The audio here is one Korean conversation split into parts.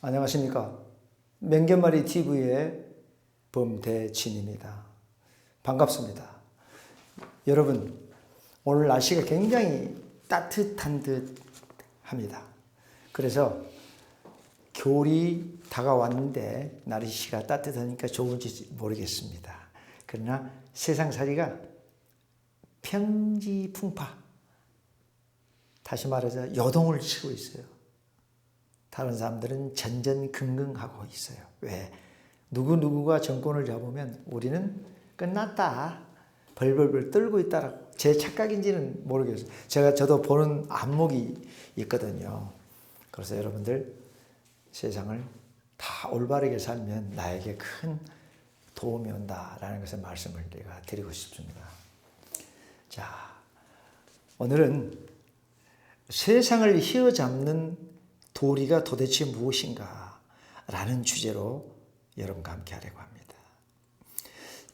안녕하십니까. 맹견마리 TV의 범대진입니다. 반갑습니다. 여러분, 오늘 날씨가 굉장히 따뜻한 듯 합니다. 그래서 겨울이 다가왔는데 날씨가 따뜻하니까 좋은지 모르겠습니다. 그러나 세상살이가 평지풍파, 다시 말해서 요동을 치고 있어요. 다른 사람들은 전전긍긍하고 있어요. 왜? 누구누구가 정권을 잡으면 우리는 끝났다, 벌벌벌 떨고 있다라고. 제 착각인지는 모르겠어요. 저도 보는 안목이 있거든요. 그래서 여러분들, 세상을 다 올바르게 살면 나에게 큰 도움이 온다라는 것을 말씀을 내가 드리고 싶습니다. 자, 오늘은 세상을 휘어잡는 도리가 도대체 무엇인가 라는 주제로 여러분과 함께 하려고 합니다.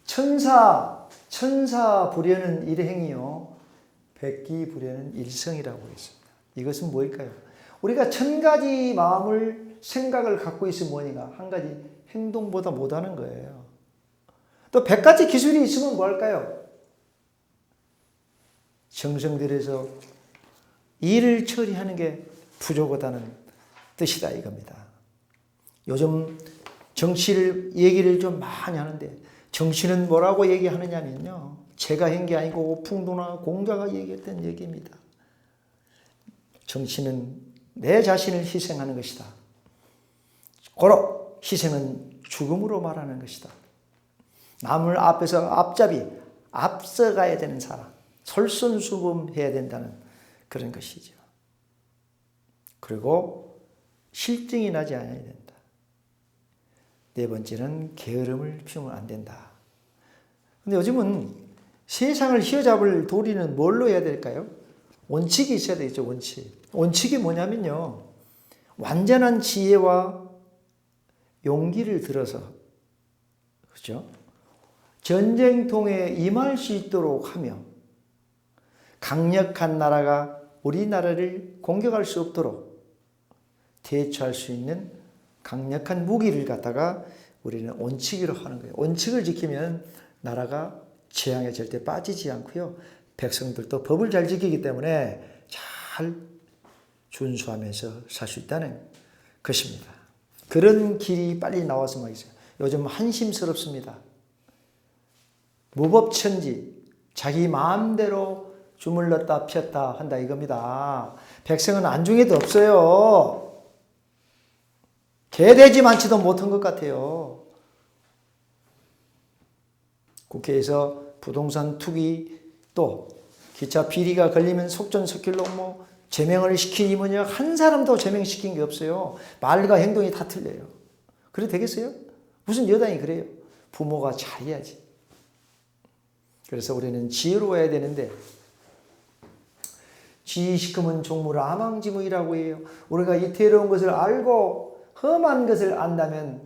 천사 불여는 일행이요 백기 불여는 일성이라고 했습니다. 이것은 뭘까요? 우리가 1000가지 마음을 생각을 갖고 있으면 뭐니까 한 가지 행동보다 못하는 거예요. 또 100가지 기술이 있으면 뭐 할까요? 정성 들여서 일을 처리하는 게 부족하다는 뜻이다 이겁니다. 요즘 정치를 얘기를 좀 많이 하는데 정치는 뭐라고 얘기하느냐면요, 제가 한 게 아니고 풍도나 공자가 얘기했던 얘기입니다. 정치는 내 자신을 희생하는 것이다. 고로 희생은 죽음으로 말하는 것이다. 남을 앞에서 앞서가야 되는 사람, 솔선수범해야 된다는 그런 것이죠. 그리고 실증이 나지 않아야 된다. 네 번째는 게으름을 피우면 안 된다. 근데 요즘은 세상을 휘어잡을 도리는 뭘로 해야 될까요? 원칙이 있어야 되겠죠, 원칙. 원칙이 뭐냐면요, 완전한 지혜와 용기를 들어서, 그렇죠? 전쟁통에 임할 수 있도록 하며, 강력한 나라가 우리나라를 공격할 수 없도록 대처할 수 있는 강력한 무기를 갖다가 우리는 원칙으로 하는 거예요. 원칙을 지키면 나라가 재앙에 절대 빠지지 않고요, 백성들도 법을 잘 지키기 때문에 잘 준수하면서 살 수 있다는 것입니다. 그런 길이 빨리 나왔으면 하겠어요. 요즘 한심스럽습니다. 무법천지, 자기 마음대로 주물렀다 폈다 한다 이겁니다. 백성은 안중에도 없어요. 개돼지 많지도 못한 것 같아요. 국회에서 부동산 투기, 또 기차 비리가 걸리면 속전속결로 제명을 시키니 뭐냐, 한 사람도 제명시킨 게 없어요. 말과 행동이 다 틀려요. 그래도 되겠어요? 무슨 여당이 그래요? 부모가 잘해야지. 그래서 우리는 지혜로워야 되는데, 지식금은 종물 아망지무이라고 해요. 우리가 이태로운 것을 알고 험한 것을 안다면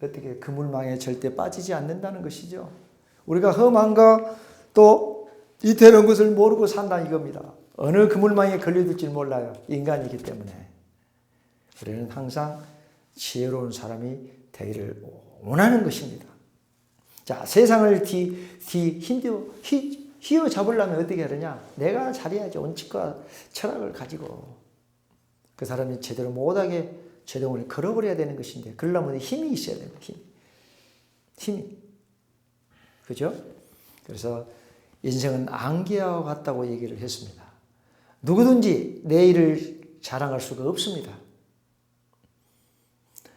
어떻게 그물망에 절대 빠지지 않는다는 것이죠. 우리가 험한가 또 이태로운 것을 모르고 산다 이겁니다. 어느 그물망에 걸려들지 몰라요. 인간이기 때문에. 우리는 항상 지혜로운 사람이 되기를 원하는 것입니다. 자, 세상을 휘어잡으려면 어떻게 하느냐? 내가 잘해야지. 원칙과 철학을 가지고 그 사람이 제대로 못하게 제동을 걸어버려야 되는 것인데, 그러려면 힘이 있어야 됩니다. 힘이. 그죠? 그래서 인생은 안개와 같다고 얘기를 했습니다. 누구든지 내일을 자랑할 수가 없습니다.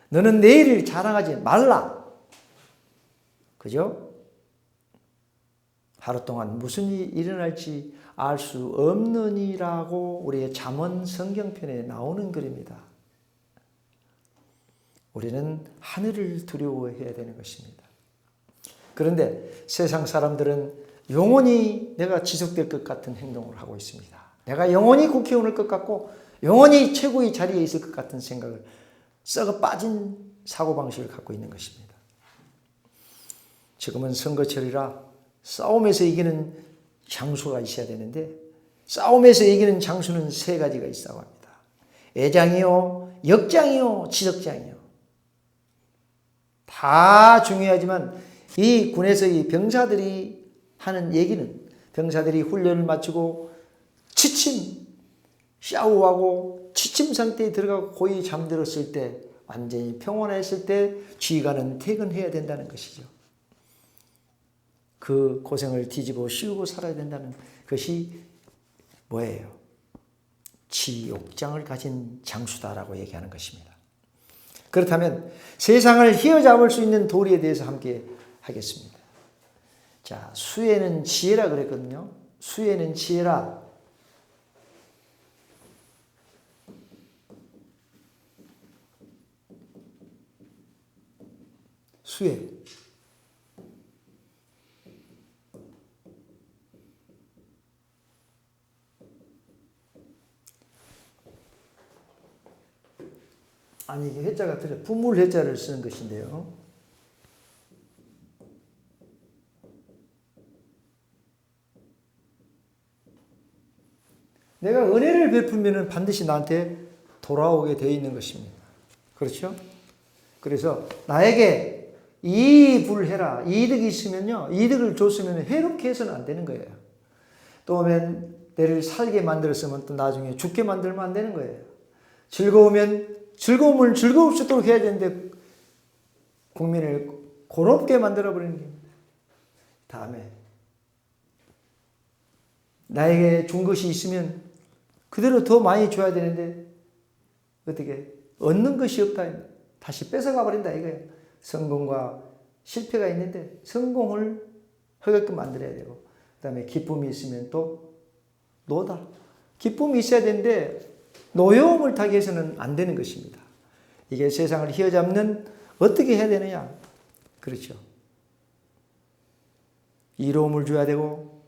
너는 내일을 자랑하지 말라. 그죠? 하루 동안 무슨 일이 일어날지 알 수 없느니라고 우리의 잠언 성경편에 나오는 글입니다. 우리는 하늘을 두려워해야 되는 것입니다. 그런데 세상 사람들은 영원히 내가 지속될 것 같은 행동을 하고 있습니다. 내가 영원히 국회의원일 것 같고 영원히 최고의 자리에 있을 것 같은 생각을, 썩어 빠진 사고방식을 갖고 있는 것입니다. 지금은 선거철이라 싸움에서 이기는 장수가 있어야 되는데, 싸움에서 이기는 장수는 3가지가 있다고 합니다. 애장이요, 역장이요, 지적장이요. 다 중요하지만 이 군에서 이 병사들이 하는 얘기는 병사들이 훈련을 마치고 지침, 샤워하고 지침 상태에 들어가고 거의 잠들었을 때 완전히 평온했을 때 지휘관은 퇴근해야 된다는 것이죠. 그 고생을 뒤집어 씌우고 살아야 된다는 것이 뭐예요? 지옥장을 가진 장수다라고 얘기하는 것입니다. 그렇다면 세상을 휘어잡을 수 있는 도리에 대해서 함께 하겠습니다. 자, 수에는 지혜라 그랬거든요. 수에는 지혜라. 수에. 아니, 이게 해자가 틀려. 부물 해자를 쓰는 것인데요. 내가 은혜를 베풀면 반드시 나한테 돌아오게 되어 있는 것입니다. 그렇죠? 그래서 나에게 이불해라. 이득이 있으면요. 이득을 줬으면 해롭게 해서는 안 되는 거예요. 또 오면 내를 살게 만들었으면 또 나중에 죽게 만들면 안 되는 거예요. 즐거우면 즐거움을 즐거울 수 있도록 해야 되는데 국민을 고롭게 만들어버리는 게 다음에 나에게 준 것이 있으면 그대로 더 많이 줘야 되는데 어떻게 얻는 것이 없다. 다시 뺏어가 버린다 이거예요. 성공과 실패가 있는데 성공을 하게끔 만들어야 되고 그 다음에 기쁨이 있으면 또 노다. 기쁨이 있어야 되는데 노여움을 타게 해서는 안 되는 것입니다. 이게 세상을 휘어잡는 어떻게 해야 되느냐. 그렇죠. 이로움을 줘야 되고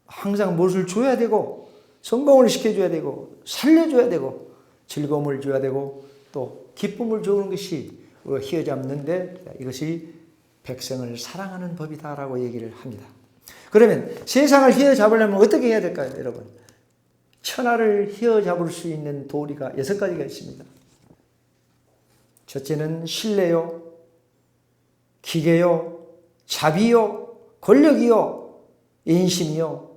항상 무엇을 줘야 되고 성공을 시켜줘야 되고 살려줘야 되고 즐거움을 줘야 되고 또 기쁨을 주는 것이 휘어잡는데 이것이 백성을 사랑하는 법이다라고 얘기를 합니다. 그러면 세상을 휘어잡으려면 어떻게 해야 될까요, 여러분? 천하를 휘어잡을 수 있는 도리가 6가지가 있습니다. 첫째는 신뢰요, 기계요, 자비요, 권력이요, 인심이요,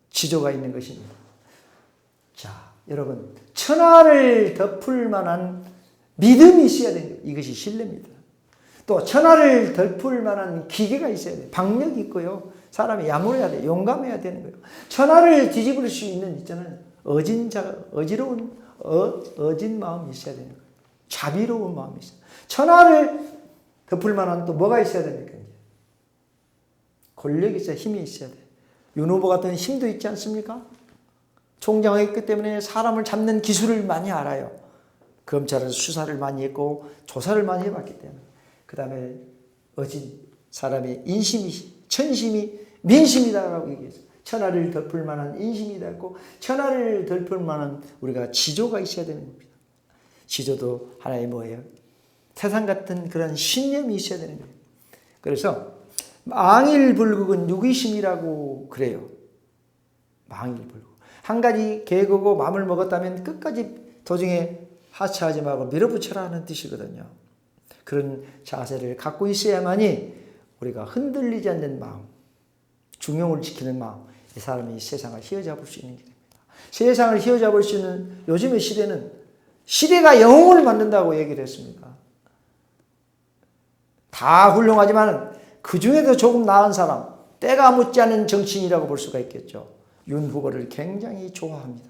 지조가 있는 것입니다. 자, 여러분, 천하를 덮을 만한 믿음이 있어야 돼요. 이것이 신뢰입니다. 또 천하를 덮을 만한 기계가 있어야 돼요. 박력이 있고요. 사람이 야물어야 돼요. 용감해야 되는 거예요. 천하를 뒤집을 수 있는 있잖아요. 어진 마음이 있어야 되는 거예요. 자비로운 마음이 있어요. 천하를 덮을 만한 또 뭐가 있어야 됩니까? 권력이 있어야 힘이 있어야 돼요. 윤 후보 같은 힘도 있지 않습니까? 총장을 했기 때문에 사람을 잡는 기술을 많이 알아요. 검찰은 수사를 많이 했고 조사를 많이 해봤기 때문에. 그 다음에 어진 사람의 인심이 천심이 민심이다라고 얘기했어요. 천하를 덮을 만한 인심이다 했고 천하를 덮을 만한 우리가 지조가 있어야 되는 겁니다. 지조도 하나의 뭐예요? 태산 같은 그런 신념이 있어야 되는 거예요. 그래서 망일불국은 유기심이라고 그래요. 망일불국. 한 가지 계획하고 마음을 먹었다면 끝까지 도중에 하차하지 말고 밀어붙여라 하는 뜻이거든요. 그런 자세를 갖고 있어야만이 우리가 흔들리지 않는 마음, 중용을 지키는 마음, 이 사람이 세상을 휘어잡을 수 있는 길입니다. 세상을 휘어잡을 수 있는 요즘의 시대는 시대가 영웅을 만든다고 얘기를 했습니다. 다 훌륭하지만 그 중에도 조금 나은 사람, 때가 묻지 않은 정치인이라고 볼 수가 있겠죠. 윤 후보를 굉장히 좋아합니다.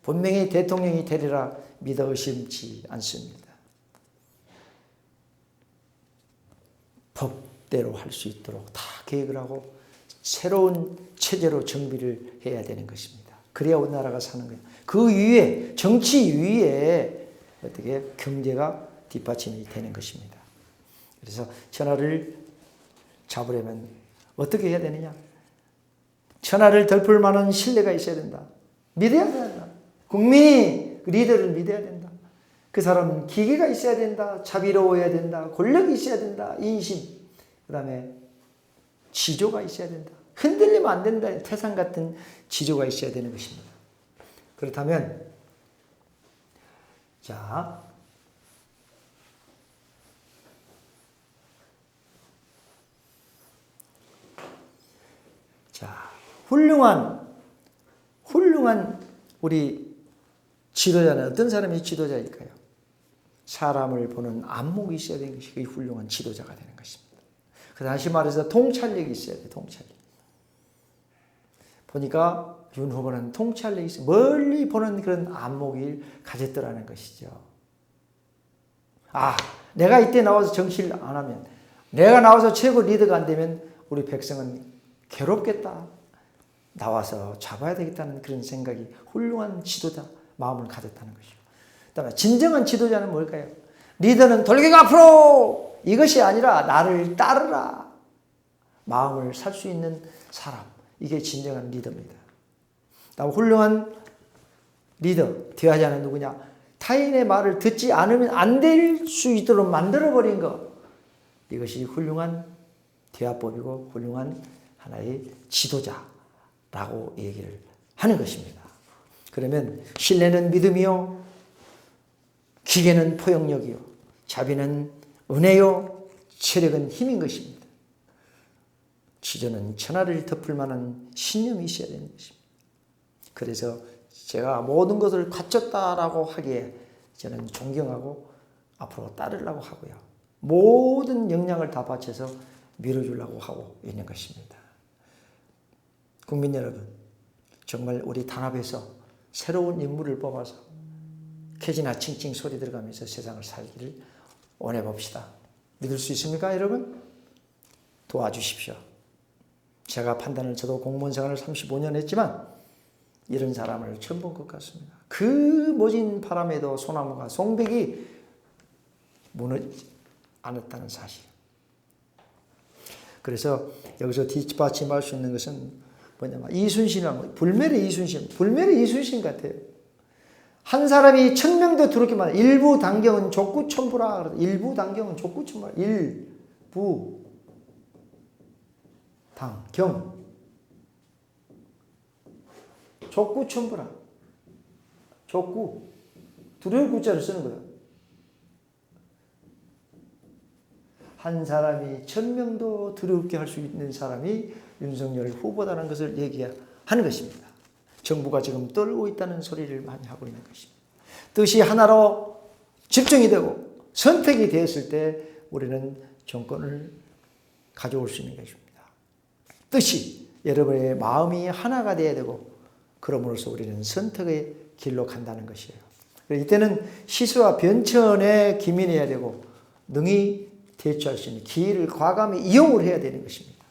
분명히 대통령이 되리라 믿어 의심치 않습니다. 법대로 할 수 있도록 다 계획을 하고 새로운 체제로 정비를 해야 되는 것입니다. 그래야 우리나라가 사는 거예요. 그 위에 정치 위에 어떻게 경제가 뒷받침이 되는 것입니다. 그래서 천하를 잡으려면 어떻게 해야 되느냐? 천하를 덮을 만한 신뢰가 있어야 된다. 믿어야 된다. 국민이 리더를 믿어야 된다. 그 사람은 기계가 있어야 된다. 자비로워야 된다. 권력이 있어야 된다. 인심. 그 다음에 지조가 있어야 된다. 흔들리면 안 된다. 태산 같은 지조가 있어야 되는 것입니다. 그렇다면 자, 훌륭한 우리 지도자는 어떤 사람이 지도자일까요? 사람을 보는 안목이 있어야 되는 것이 그게 훌륭한 지도자가 되는 것입니다. 다시 말해서 통찰력이 있어야 돼요. 통찰력. 보니까 윤 후보는 통찰력이 있어요. 멀리 보는 그런 안목을 가졌더라는 것이죠. 내가 이때 나와서 정치를 안 하면, 내가 나와서 최고 리더가 안 되면 우리 백성은 괴롭겠다. 나와서 잡아야 되겠다는 그런 생각이 훌륭한 지도자 마음을 가졌다는 것이죠. 그다음에 진정한 지도자는 뭘까요? 리더는 돌격 앞으로 이것이 아니라 나를 따르라. 마음을 살 수 있는 사람. 이게 진정한 리더입니다. 다음 훌륭한 리더 되어야하는 누구냐? 타인의 말을 듣지 않으면 안 될 수 있도록 만들어버린 것. 이것이 훌륭한 대화법이고 훌륭한 하나의 지도자라고 얘기를 하는 것입니다. 그러면 신뢰는 믿음이요, 기계는 포용력이요, 자비는 은혜요, 체력은 힘인 것입니다. 지도는 천하를 덮을 만한 신념이 있어야 되는 것입니다. 그래서 제가 모든 것을 갖췄다라고 하기에 저는 존경하고 앞으로 따르려고 하고요. 모든 역량을 다 바쳐서 밀어주려고 하고 있는 것입니다. 국민 여러분, 정말 우리 단합해서 새로운 인물을 뽑아서 캐지나 칭칭 소리 들어가면서 세상을 살기를 원해봅시다. 믿을 수 있습니까, 여러분? 도와주십시오. 제가 판단을, 저도 공무원 생활을 35년 했지만 이런 사람을 처음 본 것 같습니다. 그 모진 바람에도 소나무가, 송백이 무너지지 않았다는 사실. 그래서 여기서 뒷받침할 수 있는 것은 뭐냐면 이순신이라는, 불멸의 이순신 같아요. 한 사람이 1000명도 두렵기만, 일부 단경은 족구천부라. 일부 단경은 족구천부라. 일부 단경 족구천부라. 족구 두려울 구자를 쓰는 거예요. 한 사람이 1000명도 두렵게 할 수 있는 사람이 윤석열 후보다는 것을 얘기하는 것입니다. 정부가 지금 떨고 있다는 소리를 많이 하고 있는 것입니다. 뜻이 하나로 집중이 되고 선택이 되었을 때 우리는 정권을 가져올 수 있는 것입니다. 뜻이, 여러분의 마음이 하나가 되어야 되고, 그럼으로써 우리는 선택의 길로 간다는 것이에요. 이때는 시수와 변천에 기민해야 되고 능히 대처할 수 있는 기회를 과감히 이용을 해야 되는 것입니다.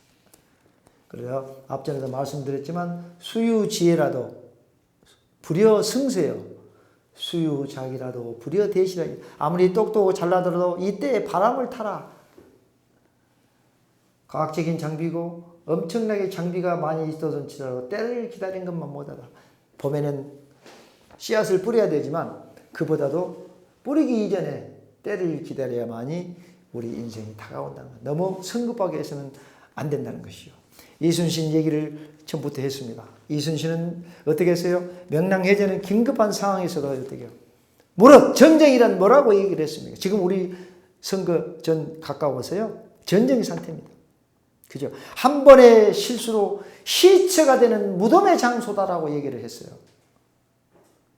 그래서 앞전에도 말씀드렸지만 수유지혜라도 불여승세요. 수유작이라도 불여대시라. 아무리 똑똑하고 잘나더라도 이때에 바람을 타라. 과학적인 장비고 엄청나게 장비가 많이 있어서지라도 때를 기다린 것만 못하다. 봄에는 씨앗을 뿌려야 되지만 그보다도 뿌리기 이전에 때를 기다려야만이 우리 인생이 다가온다는 것. 너무 성급하게 해서는 안 된다는 것이요. 이순신 얘기를 처음부터 했습니다. 이순신은 어떻게 했어요? 명랑해제는 긴급한 상황에서도 어떻게 해요? 무릇 전쟁이란 뭐라고 얘기를 했습니까? 지금 우리 선거 전 가까워서요. 전쟁 상태입니다. 그죠? 한 번의 실수로 시체가 되는 무덤의 장소다라고 얘기를 했어요.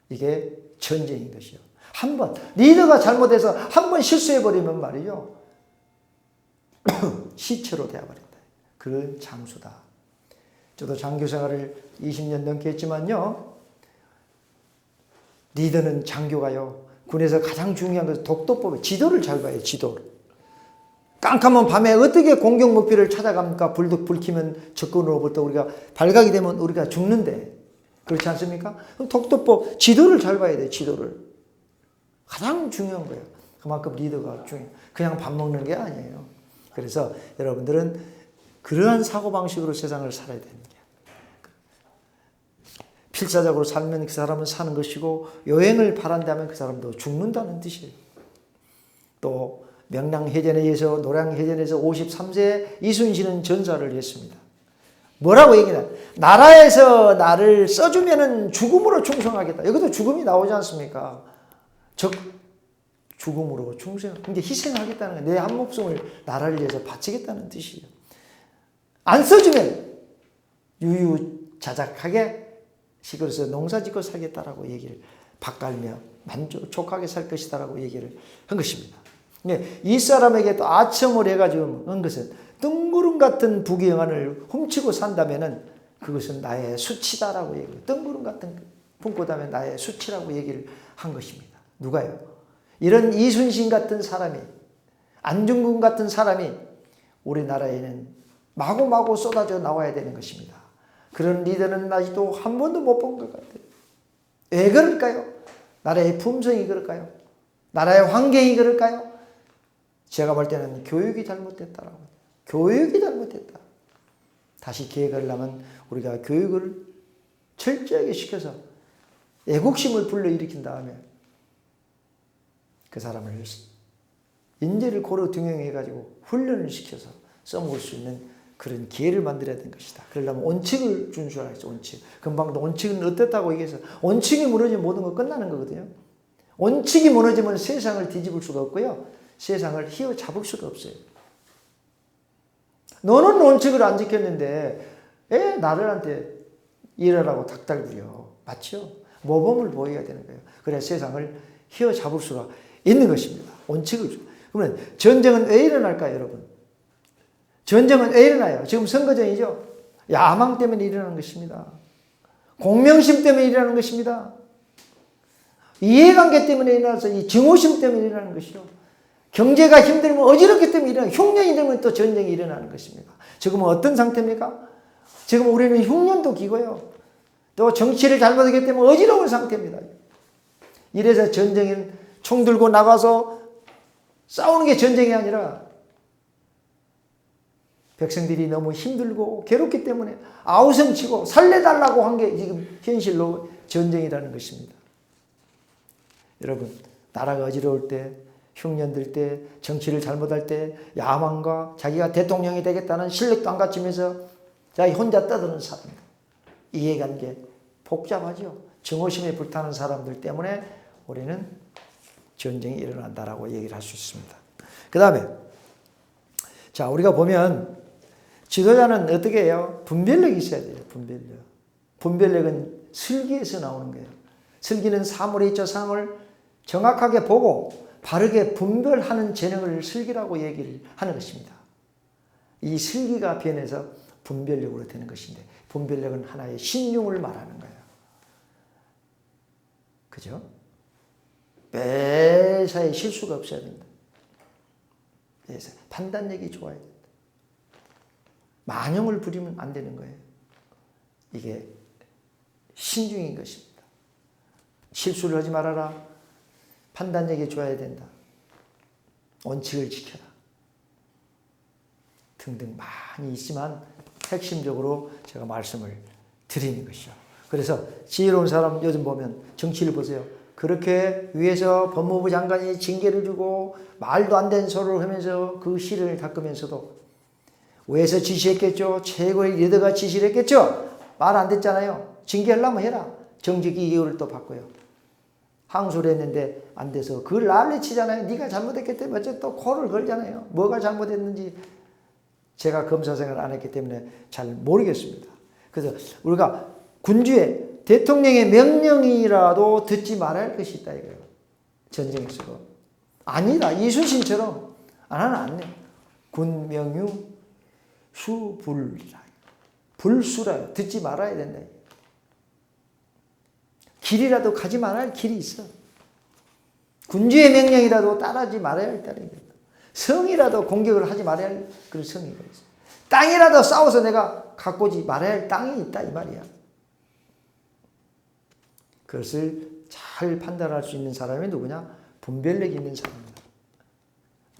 이게 전쟁인 것이요. 한 번, 리더가 잘못해서 한 번 실수해버리면 말이죠. 시체로 되어버린다. 그런 장소다. 저도 장교 생활을 20년 넘게 했지만요. 리더는 장교가요. 군에서 가장 중요한 것은 독도법에 지도를 잘 봐요. 지도를. 깜깜한 밤에 어떻게 공격 목표를 찾아갑니까? 불 켜면 적군으로부터 우리가 발각이 되면 우리가 죽는데. 그렇지 않습니까? 그럼 독도법 지도를 잘 봐야 돼요. 지도를. 가장 중요한 거예요. 그만큼 리더가 중요해요. 그냥 밥 먹는 게 아니에요. 그래서 여러분들은 그러한 사고방식으로 세상을 살아야 되는 게, 필사적으로 살면 그 사람은 사는 것이고 여행을 바란다면 그 사람도 죽는다는 뜻이에요. 또 명랑해전에서 노량해전에서 53세 이순신은 전사를 했습니다. 뭐라고 얘기하냐? 나라에서 나를 써주면은 죽음으로 충성하겠다. 여기도 죽음이 나오지 않습니까? 즉 죽음으로 충성. 근데 희생하겠다는 거예요. 내 한 목숨을 나라를 위해서 바치겠다는 뜻이에요. 안 써주면 유유자작하게 시골에서 농사짓고 살겠다라고 얘기를 바깔며 만족하게 살 것이다라고 얘기를 한 것입니다. 이 사람에게 또 아첨을 해가지고 한 것은 뜬구름 같은 부귀영화를 훔치고 산다면은 그것은 나의 수치다라고 얘기해요. 뜬구름 같은 품고 다면 나의 수치라고 얘기를 한 것입니다. 누가요? 이런 이순신 같은 사람이, 안중근 같은 사람이 우리나라에는 마구마구 쏟아져 나와야 되는 것입니다. 그런 리더는 아직도 한 번도 못 본 것 같아요. 왜 그럴까요? 나라의 품성이 그럴까요? 나라의 환경이 그럴까요? 제가 볼 때는 교육이 잘못됐다라고. 교육이 잘못됐다. 다시 계획을 하면 우리가 교육을 철저하게 시켜서 애국심을 불러일으킨 다음에 그 사람을 인재를 고루 등용해가지고 훈련을 시켜서 써먹을 수 있는 그런 기회를 만들어야 되는 것이다. 그러려면 원칙을 준수하겠죠. 원칙. 금방도 원칙은 어떻다고 얘기해서 원칙이 무너지면 모든 거 끝나는 거거든요. 원칙이 무너지면 세상을 뒤집을 수가 없고요. 세상을 휘어잡을 수가 없어요. 너는 원칙을 안 지켰는데 왜 나를한테 일하라고 닥달부려. 맞죠? 모범을 보여야 되는 거예요. 그래야 세상을 휘어잡을 수가 있는 것입니다. 원칙을. 그러면 전쟁은 왜 일어날까요, 여러분? 전쟁은 왜 일어나요? 지금 선거전이죠? 야망 때문에 일어나는 것입니다. 공명심 때문에 일어나는 것입니다. 이해관계 때문에 일어나서 이 증오심 때문에 일어나는 것이요. 경제가 힘들면 어지럽기 때문에 일어나는, 흉년이 되면 또 전쟁이 일어나는 것입니다. 지금은 어떤 상태입니까? 지금 우리는 흉년도 기고요. 또 정치를 잘못하기 때문에 어지러운 상태입니다. 이래서 전쟁은 총 들고 나가서 싸우는 게 전쟁이 아니라 백성들이 너무 힘들고 괴롭기 때문에 아우성치고 살려달라고 한 게 지금 현실로 전쟁이라는 것입니다. 여러분, 나라가 어지러울 때, 흉년들 때, 정치를 잘못할 때, 야망과 자기가 대통령이 되겠다는 실력도 안 갖추면서 자기 혼자 떠드는 사람들, 이해관계 복잡하죠. 증오심에 불타는 사람들 때문에 우리는 전쟁이 일어난다라고 얘기를 할 수 있습니다. 그 다음에 자, 우리가 보면 지도자는 어떻게 해요? 분별력이 있어야 돼요. 분별력. 분별력은 슬기에서 나오는 거예요. 슬기는 사물에 있죠. 사물을 정확하게 보고 바르게 분별하는 재능을 슬기라고 얘기를 하는 것입니다. 이 슬기가 변해서 분별력으로 되는 것인데, 분별력은 하나의 신용을 말하는 거예요. 그죠? 매사에 실수가 없어야 된다. 판단력이 좋아야 된다. 만용을 부리면 안 되는 거예요. 이게 신중인 것입니다. 실수를 하지 말아라. 판단력이 좋아야 된다. 원칙을 지켜라. 등등 많이 있지만 핵심적으로 제가 말씀을 드리는 것이죠. 그래서 지혜로운 사람 요즘 보면 정치를 보세요. 그렇게 위에서 법무부 장관이 징계를 주고 말도 안 되는 소리를 하면서 그 시련을 닦으면서도 위에서 지시했겠죠. 최고의 리더가 지시를 했겠죠. 말 안 됐잖아요. 징계하려면 해라. 정직 이유를 또 바꿔요. 항소를 했는데 안 돼서 그걸 난리치잖아요. 네가 잘못했기 때문에 어째 또 코를 걸잖아요. 뭐가 잘못했는지 제가 검사 생활을 안 했기 때문에 잘 모르겠습니다. 그래서 우리가 군주의 대통령의 명령이라도 듣지 말아야 할 것이 있다 이거예요. 전쟁에서도. 아니다. 이순신처럼 나는 안 내. 군명유 수불이라. 불수라. 듣지 말아야 된다. 길이라도 가지 말아야 할 길이 있어. 군주의 명령이라도 따르지 말아야 할 따르는 거다. 성이라도 공격을 하지 말아야 할 그런 성이 있어. 땅이라도 싸워서 내가 가꾸지 말아야 할 땅이 있다 이 말이야. 그것을 잘 판단할 수 있는 사람이 누구냐? 분별력이 있는 사람이다.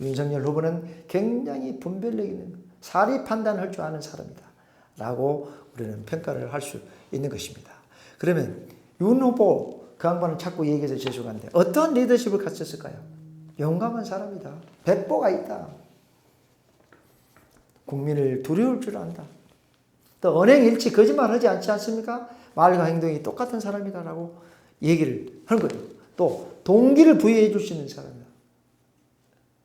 윤석열 후보는 굉장히 분별력 있는, 사리 판단할 줄 아는 사람이다 라고 우리는 평가를 할 수 있는 것입니다. 그러면 윤 후보 그 양반은 자꾸 얘기해서 죄송한데 어떤 리더십을 갖췄을까요? 용감한 사람이다. 백보가 있다. 국민을 두려울 줄 안다. 또 언행일치 거짓말하지 않지 않습니까? 말과 행동이 똑같은 사람이다라고 얘기를 하는 거죠. 또 동기를 부여해 줄 수 있는 사람이다.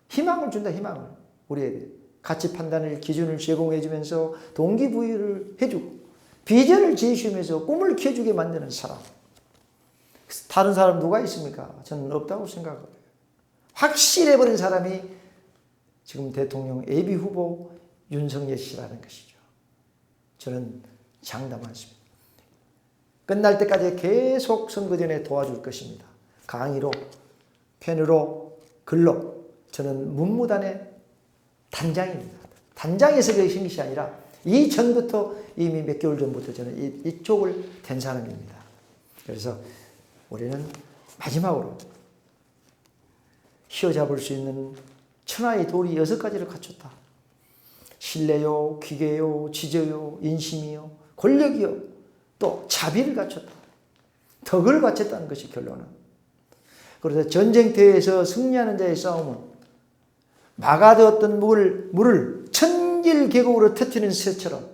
희망을 준다, 희망을. 우리에게 가치 판단을, 기준을 제공해 주면서 동기부여를 해주고 비전을 제시하면서 꿈을 키워주게 만드는 사람. 다른 사람 누가 있습니까? 저는 없다고 생각해요. 확실해버린 사람이 지금 대통령 예비후보 윤석열 씨라는 것이죠. 저는 장담하십니다. 끝날 때까지 계속 선거 전에 도와줄 것입니다. 강의로, 펜으로, 글로. 저는 문무단의 단장입니다. 단장에서 그신 것이 아니라 이전부터 이미 몇 개월 전부터 저는 이쪽을 된 사람입니다. 그래서 우리는 마지막으로 휘어잡을 수 있는 천하의 도리 6가지를 갖췄다. 신뢰요, 기계요, 지저요, 인심이요, 권력이요, 또 자비를 갖췄다. 덕을 갖췄다는 것이 결론은. 그래서 전쟁터에서 승리하는 자의 싸움은 막아두었던 물을 천길계곡으로 터뜨리는 새처럼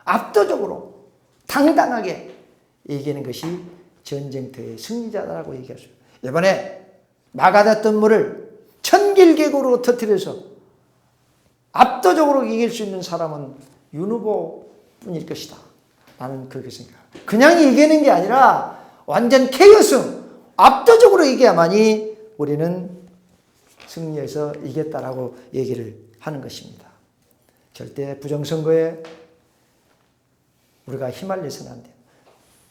압도적으로 당당하게 이기는 것이 전쟁터의 승리자라고 얘기하죠. 이번에 막아뒀던 물을 천길계곡으로 터뜨려서 압도적으로 이길 수 있는 사람은 윤 후보뿐일 것이다. 나는 그렇게 생각해요. 그냥 이기는 게 아니라 완전 KO승, 압도적으로 이겨야만이 우리는 승리해서 이겼다라고 얘기를 하는 것입니다. 절대 부정선거에 우리가 휘말려서는 안 돼요.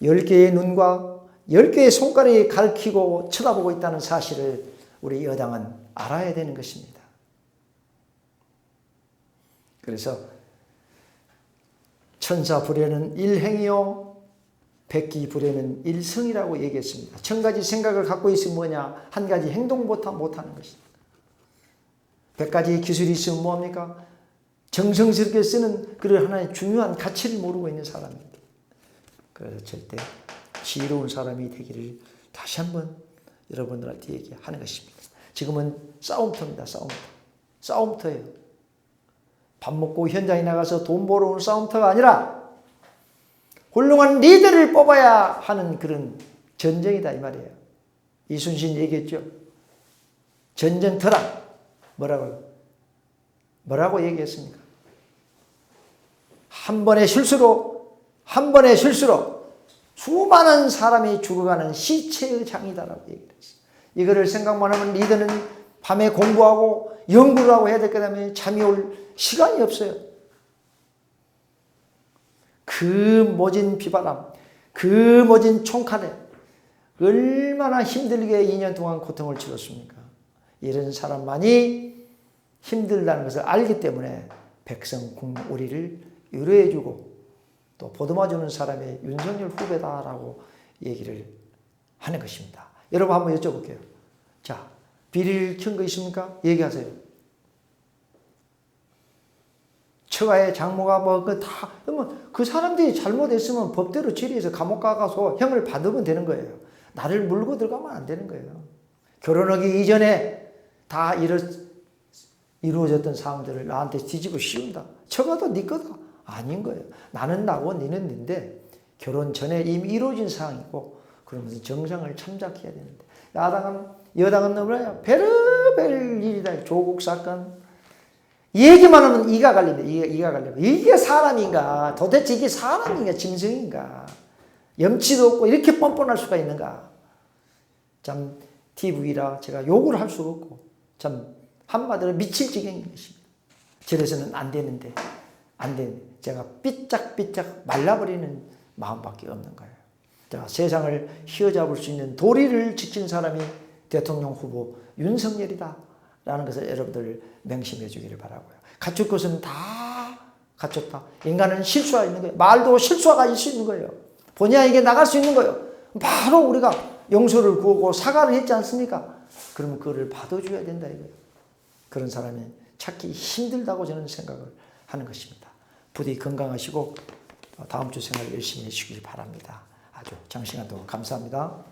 10개의 눈과 10개의 손가락이 가리키고 쳐다보고 있다는 사실을 우리 여당은 알아야 되는 것입니다. 그래서 천사불에는 일행이요 백기불에는 일성이라고 얘기했습니다. 1000가지 생각을 갖고 있으면 뭐냐? 한 가지 행동 못하는 것입니다. 100가지 기술이 있으면 뭐합니까? 정성스럽게 쓰는 그런 하나의 중요한 가치를 모르고 있는 사람입니다. 그래서 절대 지혜로운 사람이 되기를 다시 한번 여러분들한테 얘기하는 것입니다. 지금은 싸움터입니다. 싸움터예요. 밥 먹고 현장에 나가서 돈 벌어오는 싸움터가 아니라 훌륭한 리더를 뽑아야 하는 그런 전쟁이다 이 말이에요. 이순신 얘기했죠. 전쟁터라. 뭐라고 얘기했습니까? 한 번의 실수로 수많은 사람이 죽어가는 시체의 장이다라고 얘기를 했어요. 이거를 생각만 하면 리더는 밤에 공부하고 연구를 하고 해야 될 것 때문에 잠이 올 시간이 없어요. 그 모진 비바람, 그 모진 총칼에 얼마나 힘들게 2년 동안 고통을 치렀습니까? 이런 사람만이 힘들다는 것을 알기 때문에 백성 우리를 위로해주고 또 보듬어주는 사람이 윤석열 후배다라고 얘기를 하는 것입니다. 여러분 한번 여쭤볼게요. 자, 비리를 켠 거 있습니까? 얘기하세요. 처가의 장모가 그 사람들이 잘못했으면 법대로 처리해서 감옥 가서 형을 받으면 되는 거예요. 나를 물고 들어가면 안 되는 거예요. 결혼하기 이전에 다 이루어졌던 사항들을 나한테 뒤집어 씌운다. 처가도 네 거다. 아닌 거예요. 나는 나고 너는 너인데 결혼 전에 이미 이루어진 사항이고 그러면서 정상을 참작해야 되는데 여당은 너무나 별의별 일이다. 조국 사건 얘기만 하면 이가 갈립니다. 이가 갈립니다. 이게 사람인가? 도대체 이게 사람인가? 짐승인가? 염치도 없고 이렇게 뻔뻔할 수가 있는가? 참 TV라 제가 욕을 할 수가 없고 참 한마디로 미칠 지경인 것입니다. 저래서는 안 되는데 제가 삐짝삐짝 말라버리는 마음밖에 없는 거예요. 자, 세상을 휘어잡을 수 있는 도리를 지킨 사람이 대통령 후보 윤석열이다 라는 것을 여러분들 명심해 주기를 바라고요. 갖출 것은 다 갖췄다. 인간은 실수가 있는 거예요. 말도 실수가 있을 수 있는 거예요. 본의 아니게 나갈 수 있는 거예요. 바로 우리가 용서를 구하고 사과를 했지 않습니까? 그러면 그거를 받아줘야 된다 이거예요. 그런 사람이 찾기 힘들다고 저는 생각을 하는 것입니다. 부디 건강하시고 다음 주 생활 열심히 해주시길 바랍니다. 아주 장시간 동안 감사합니다.